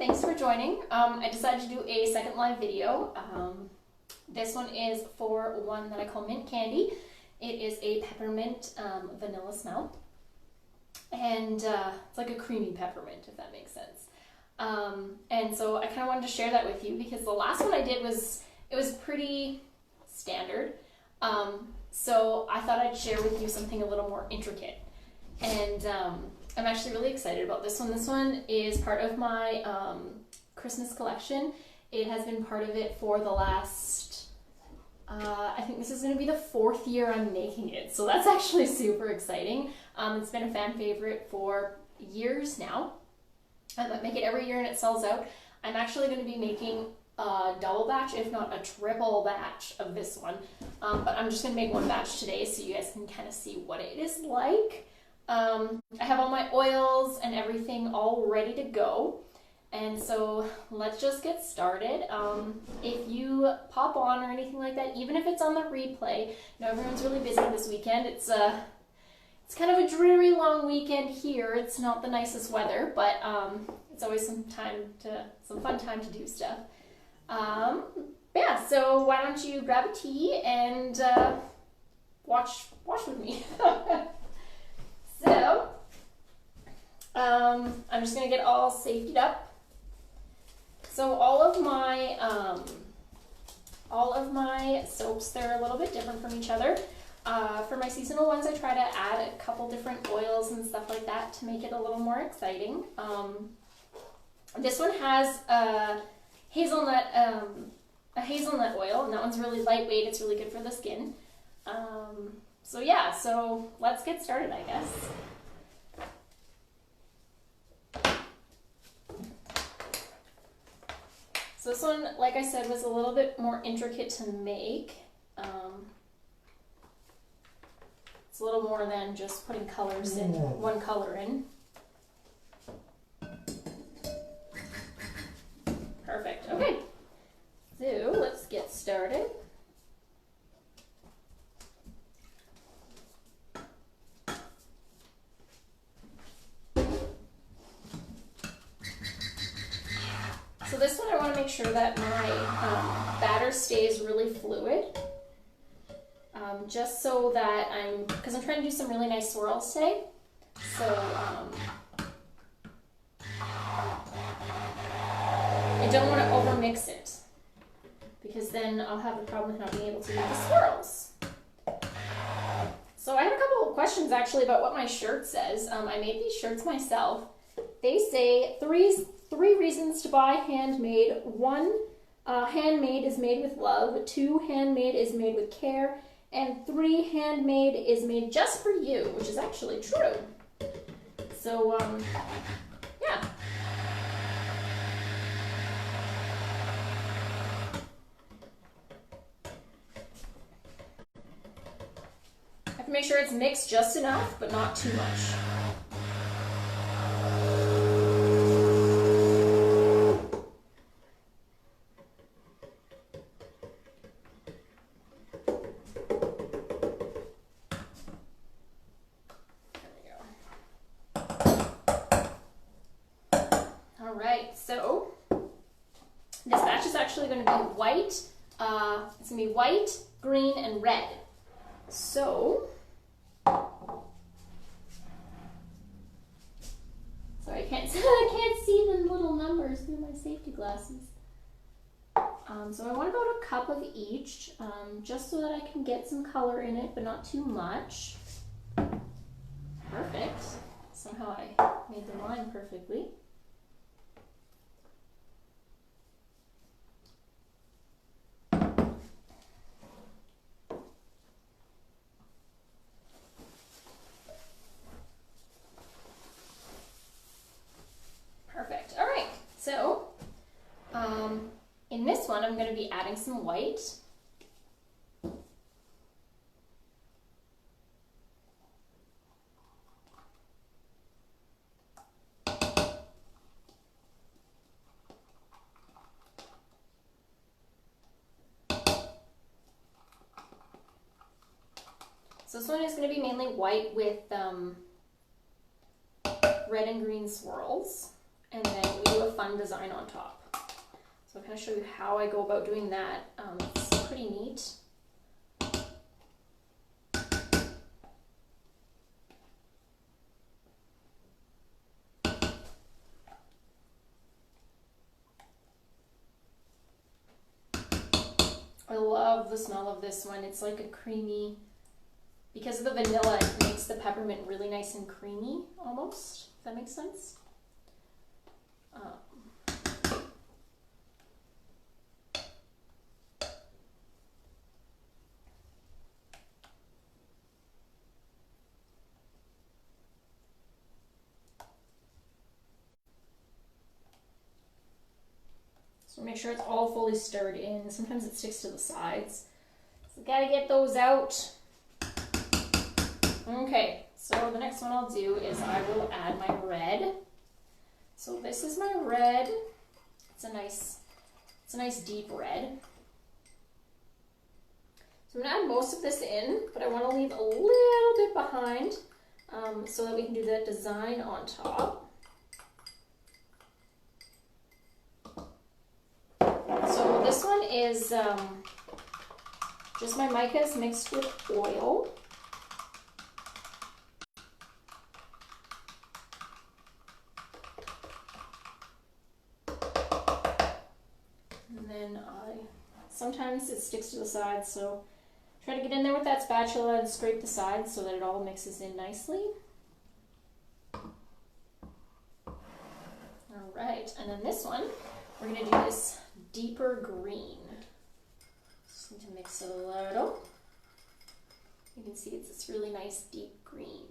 thanks for joining. I decided to do a second live video. This one is for one that I call Mint Candy. It is a peppermint vanilla smell. And it's like a creamy peppermint, if that makes sense. And so I kind of wanted to share that with you because the last one I did was pretty standard. So I thought I'd share with you something a little more intricate. And I'm actually really excited about this one. This one is part of my Christmas collection. It has been part of it for the last, I think this is going to be the 4th year I'm making it. So that's actually super exciting. It's been a fan favorite for years now. I make it every year and it sells out. I'm actually going to be making a double batch, if not a triple batch of this one. But I'm just going to make one batch today so you guys can kind of see what it is like. I have all my oils and everything all ready to go. And so let's just get started. If you pop on or anything like that, even if it's on the replay, everyone's really busy this weekend. It's kind of a dreary long weekend here. It's not the nicest weather, but it's always some fun time to do stuff. Yeah, so why don't you grab a tea and watch with me. So, I'm just going to get all safetied up. So all of my soaps, they're a little bit different from each other. For my seasonal ones, I try to add a couple different oils and stuff like that to make it a little more exciting. This one has a hazelnut oil, and that one's really lightweight. It's really good for the skin. So yeah, so let's get started, I guess. So this one, like I said, was a little bit more intricate to make. It's a little more than just putting colors in, one color in. Perfect, okay. So let's get started. So this one I want to make sure that my batter stays really fluid, just so that because I'm trying to do some really nice swirls today, so I don't want to overmix it, because then I'll have a problem with not being able to do the swirls. So I have a couple of questions actually about what my shirt says. I made these shirts myself. They say three reasons to buy handmade. 1, handmade is made with love. 2, handmade is made with care. And 3, handmade is made just for you, which is actually true. So, yeah. I have to make sure it's mixed just enough, but not too much. So this batch is actually going to be white. It's going to be white, green, and red. So, sorry, I can't see the little numbers through my safety glasses. So I want about a cup of each, just so that I can get some color in it, but not too much. Perfect. Somehow I made the line perfectly. So, in this one, I'm going to be adding some white. So this one is going to be mainly white with red and green swirls. and then we do a fun design on top. So I'll kind of show you how I go about doing that. It's pretty neat. I love the smell of this one. It's like a creamy, because of the vanilla, it makes the peppermint really nice and creamy almost, if that makes sense. So make sure it's all fully stirred in. Sometimes it sticks to the sides. So gotta get those out. Okay, so the next one I'll do is I will add my red. So this is my red. It's a nice deep red. So I'm gonna add most of this in, but I want to leave a little bit behind so that we can do that design on top. So this one is just my micas mixed with oil. And then sometimes it sticks to the sides, so try to get in there with that spatula and scrape the sides so that it all mixes in nicely. All right, and then this one, we're gonna do this deeper green. Just need to mix it a little. You can see it's this really nice deep green.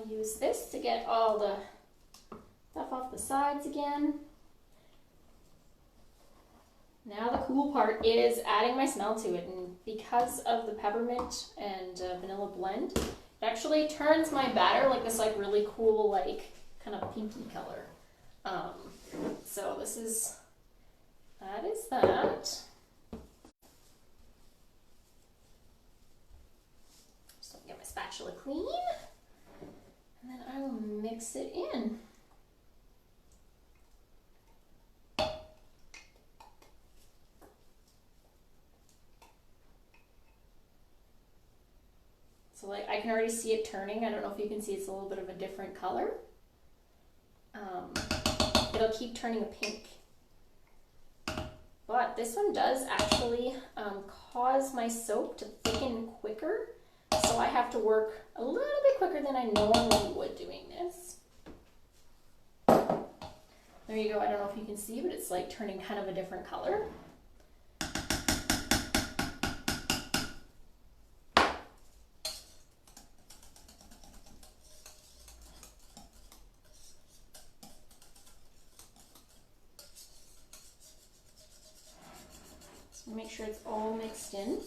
Use this to get all the stuff off the sides again. Now the cool part is adding my smell to it, and because of the peppermint and vanilla blend, it actually turns my batter like this really cool kind of pinky color. So that is that. Just get my spatula clean. And then I will mix it in. So I can already see it turning. I don't know if you can see, it's a little bit of a different color. It'll keep turning a pink. But this one does actually cause my soap to thicken quicker. So I have to work a little bit quicker than I normally would doing this. There you go. I don't know if you can see, but it's turning kind of a different color. So make sure it's all mixed in.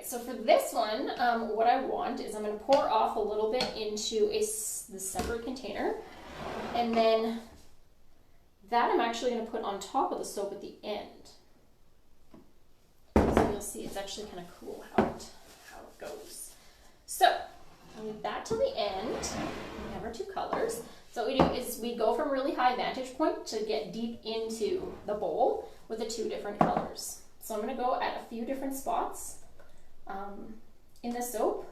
So for this one, what I want is I'm going to pour off a little bit into the separate container, and then that I'm actually going to put on top of the soap at the end. So you'll see it's actually kind of cool how it goes. So I'll leave that till the end. We have our two colors. So what we do is we go from really high vantage point to get deep into the bowl with the two different colors. So I'm going to go at a few different spots in the soap.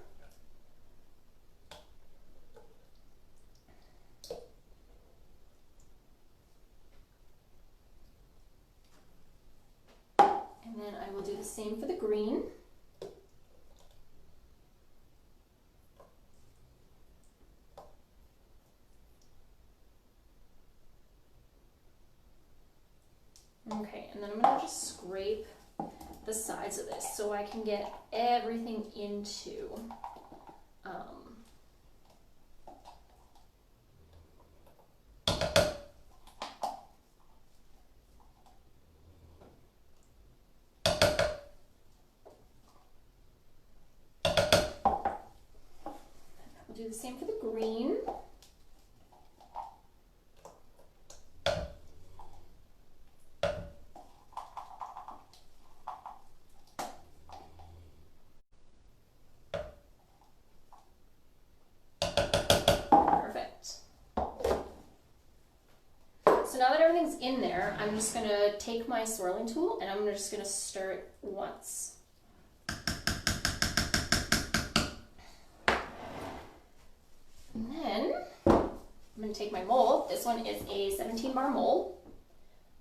And then I will do the same for the green. Okay, and then I'm gonna just scrape the sides of this so I can get everything into we'll do the same for the green. So now that everything's in there, I'm just going to take my swirling tool and I'm just going to stir it once. And then I'm going to take my mold. This one is a 17 bar mold.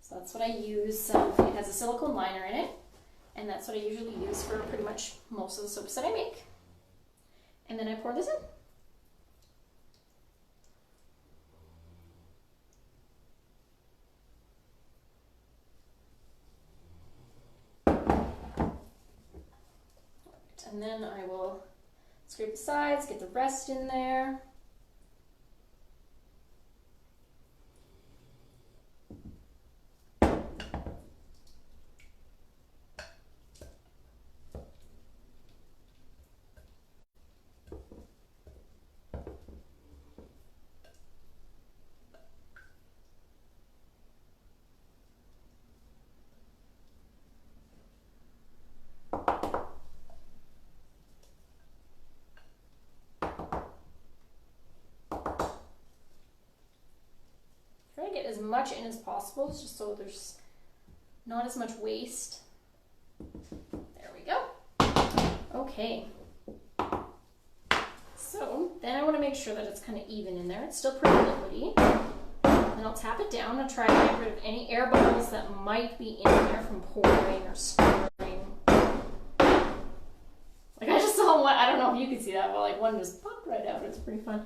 So that's what I use. It has a silicone liner in it. And that's what I usually use for pretty much most of the soaps that I make. And then I pour this in. And then I will scrape the sides, get the rest in there. Get as much in as possible, just so there's not as much waste. There we go. Okay. So then I want to make sure that it's kind of even in there. It's still pretty liquidy. Then I'll tap it down and try to get rid of any air bubbles that might be in there from pouring or stirring. Like I just saw one, I don't know if you can see that, but like one just popped right out. It's pretty fun.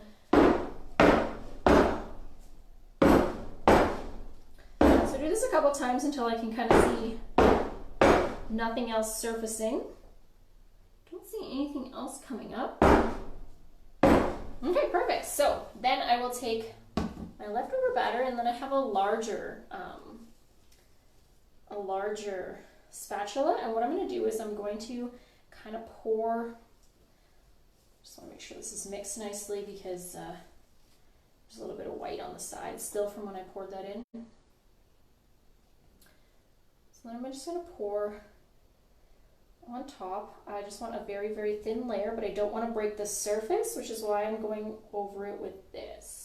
So do this a couple times until I can kind of see nothing else surfacing. Don't see anything else coming up. Okay, perfect. So then I will take my leftover batter, and then I have a larger spatula. And what I'm going to do is I'm going to kind of pour. Just want to make sure this is mixed nicely because there's a little bit of white on the side still from when I poured that in. So then I'm just going to pour on top. I just want a very, very thin layer, but I don't want to break the surface, which is why I'm going over it with this.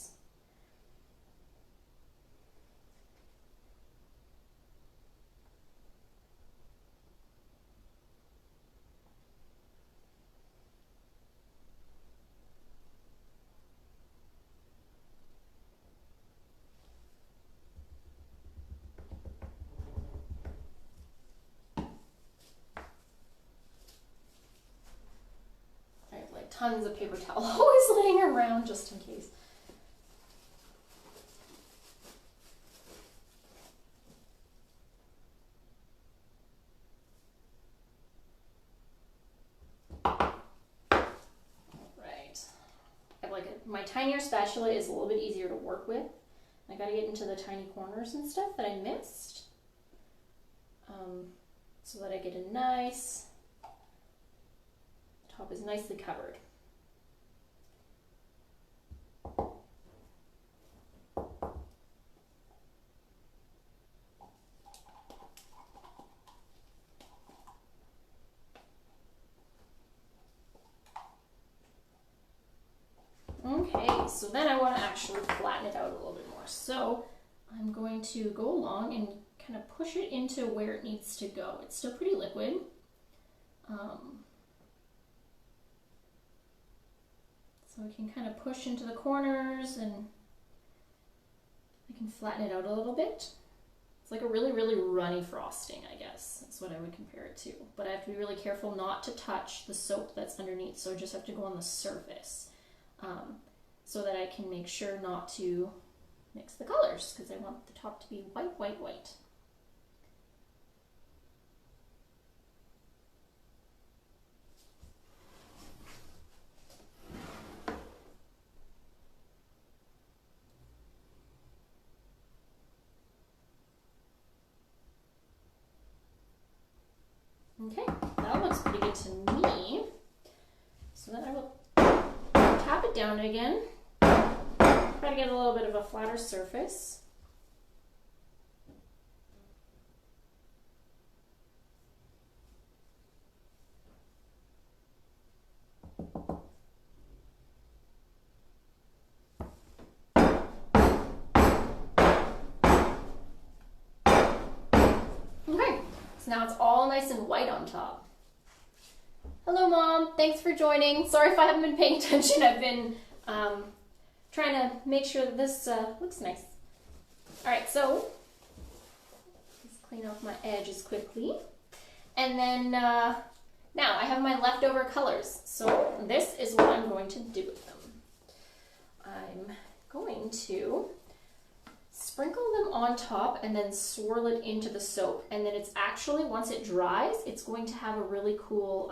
Tons of paper towel always laying around just in case. Right. I have my tinier spatula is a little bit easier to work with. I gotta get into the tiny corners and stuff that I missed. So that I get a nice, top is nicely covered. Okay, so then I want to actually flatten it out a little bit more. So I'm going to go along and kind of push it into where it needs to go. It's still pretty liquid. So I can kind of push into the corners and I can flatten it out a little bit. It's like a really, really runny frosting, I guess. That's what I would compare it to. But I have to be really careful not to touch the soap that's underneath. So I just have to go on the surface so that I can make sure not to mix the colors because I want the top to be white, white, white. Okay, that looks pretty good to me. So then I will tap it down again. Try to get a little bit of a flatter surface. Okay, so now it's all nice and white on top. Hello, Mom. Thanks for joining. Sorry if I haven't been paying attention. I've been trying to make sure that this looks nice. All right, so let's clean off my edges quickly. And then now I have my leftover colors. So this is what I'm going to do with them. I'm going to sprinkle them on top and then swirl it into the soap. And then it's actually, once it dries, it's going to have a really cool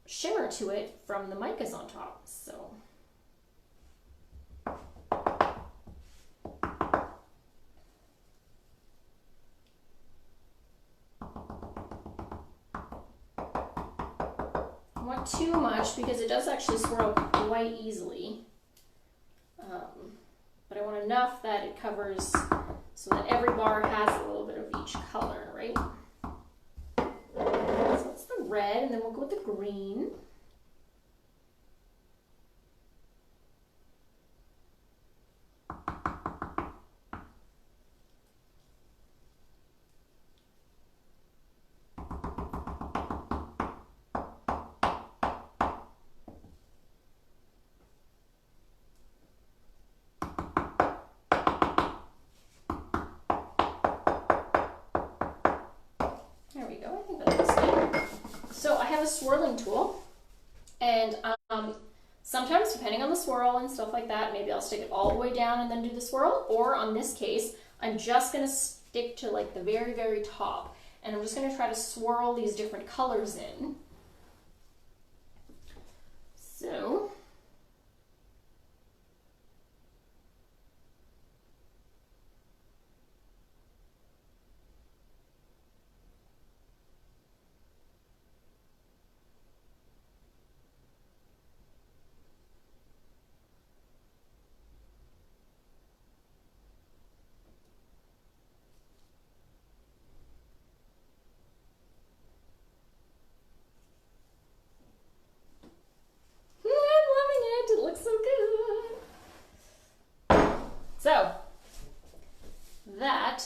shimmer to it from the micas on top. So not too much because it does actually swirl quite easily. But I want enough that it covers so that every bar has a little bit of each color, right? So that's the red, and then we'll go with the green. There we go, I think that looks good. So I have a swirling tool, and sometimes depending on the swirl and stuff like that, maybe I'll stick it all the way down and then do the swirl, or on this case, I'm just gonna stick to like the very, very top, and I'm just gonna try to swirl these different colors in. So So that,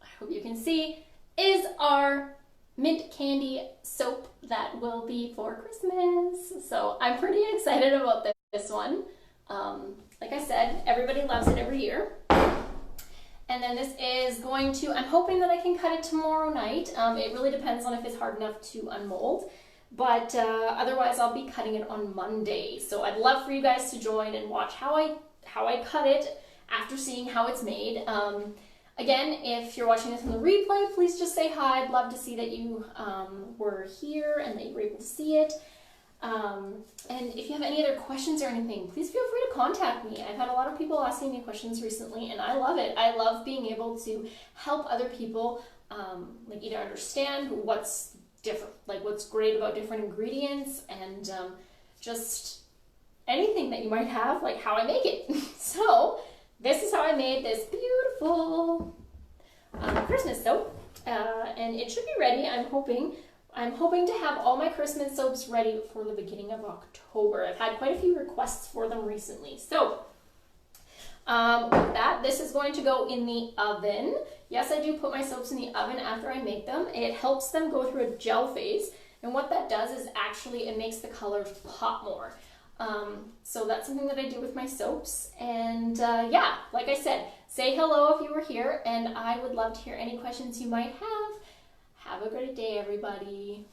I hope you can see, is our mint candy soap that will be for Christmas. So I'm pretty excited about this one. Like I said, everybody loves it every year. And then this is going to, I'm hoping that I can cut it tomorrow night. It really depends on if it's hard enough to unmold. But otherwise I'll be cutting it on Monday. So I'd love for you guys to join and watch how I cut it after seeing how it's made. Again, if you're watching this on the replay, please just say hi. I'd love to see that you were here and that you were able to see it. And if you have any other questions or anything, please feel free to contact me. I've had a lot of people asking me questions recently, and I love it. I love being able to help other people like either understand what's different, like what's great about different ingredients, and just anything that you might have, like how I make it. So this is how I made this beautiful Christmas soap, and it should be ready. I'm hoping to have all my Christmas soaps ready for the beginning of October. I've had quite a few requests for them recently. So with that, this is going to go in the oven. Yes, I do put my soaps in the oven after I make them. It helps them go through a gel phase, and what that does is actually it makes the colors pop more. So that's something that I do with my soaps. And yeah, like I said, say hello if you were here, and I would love to hear any questions you might have. Have a great day, everybody.